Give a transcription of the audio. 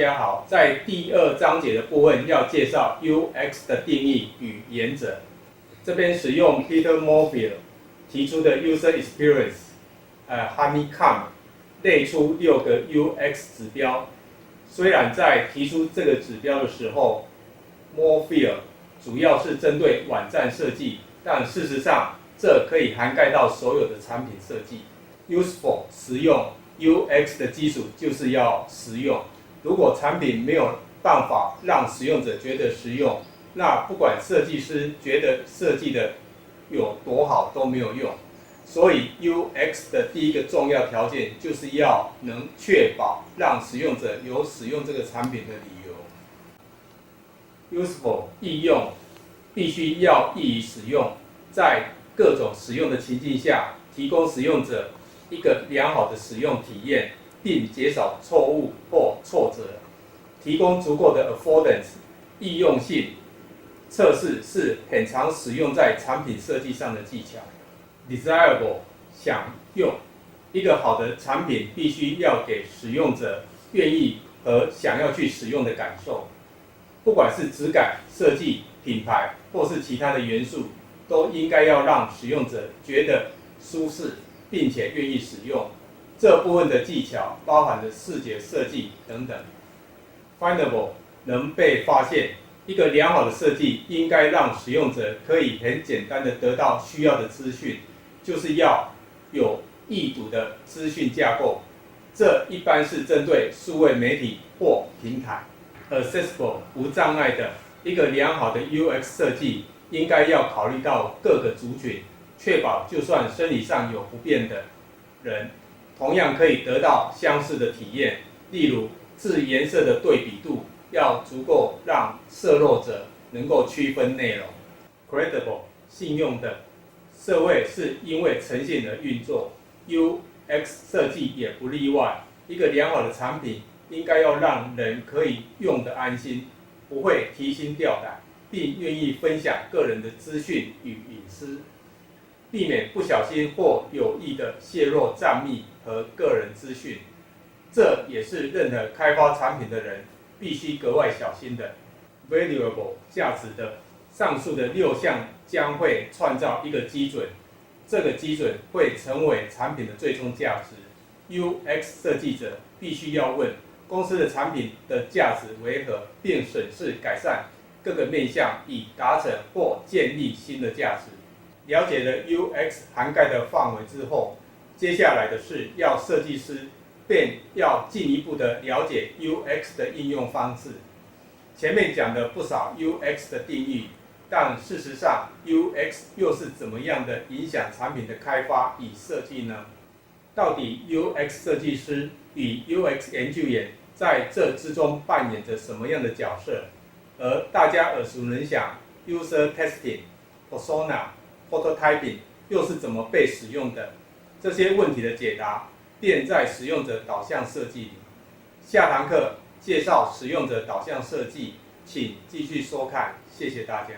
家好，在第2章节的部分要介绍 UX 的定义与原则。这边使用 Peter Morfield 提出的 User Experience Honeycomb 列出6个 UX 指标。虽然在提出这个指标的时候 ，Morfield 主要是针对网站设计，但事实上这可以涵盖到所有的产品设计。Useful 实用 ，UX 的基础就是要实用。如果产品没有办法让使用者觉得实用，那不管设计师觉得设计的有多好都没有用。所以 UX 的第一个重要条件就是要能确保让使用者有使用这个产品的理由。Useful 易用，必须要易于使用，在各种使用的情境下，提供使用者一个良好的使用体验，并减少错误或挫折，提供足够的 affordance 易用性。测试是很常使用在产品设计上的技巧。Desirable 想用，一个好的产品必须要给使用者愿意和想要去使用的感受，不管是质感、设计、品牌或是其他的元素，都应该要让使用者觉得舒适，并且愿意使用。这部分的技巧包含了视觉设计等等。Findable 能被发现，一个良好的设计应该让使用者可以很简单的得到需要的资讯，就是要有易读的资讯架构。这一般是针对数位媒体或平台。Accessible 无障碍的，一个良好的 UX 设计应该要考虑到各个族群，确保就算生理上有不便的人，同样可以得到相似的体验。例如，字颜色的对比度要足够让摄入者能够区分内容。Credible 信用的，社会是因为诚信而运作 ，UX 设计也不例外。一个良好的产品应该要让人可以用得安心，不会提心吊胆，并愿意分享个人的资讯与隐私，避免不小心或有意的泄露账密和个人资讯。这也是任何开发产品的人必须格外小心的。Valuable 价值的，上述的6项将会创造一个基准，这个基准会成为产品的最终价值。UX 设计者必须要问公司的产品的价值为何，并审视改善各个面向，以达成或建立新的价值。了解了 UX 涵盖的范围之后，接下来的是要设计师便要进一步的了解 UX 的应用方式。前面讲了不少 UX 的定义，但事实上 UX 又是怎么样的影响产品的开发与设计呢？到底 UX 设计师与 UX 研究员在这之中扮演着什么样的角色？而大家耳熟能详 User Testing、Persona、Prototyping 又是怎么被使用的？这些问题的解答便在使用者导向设计里。下堂课介绍使用者导向设计，请继续收看，谢谢大家。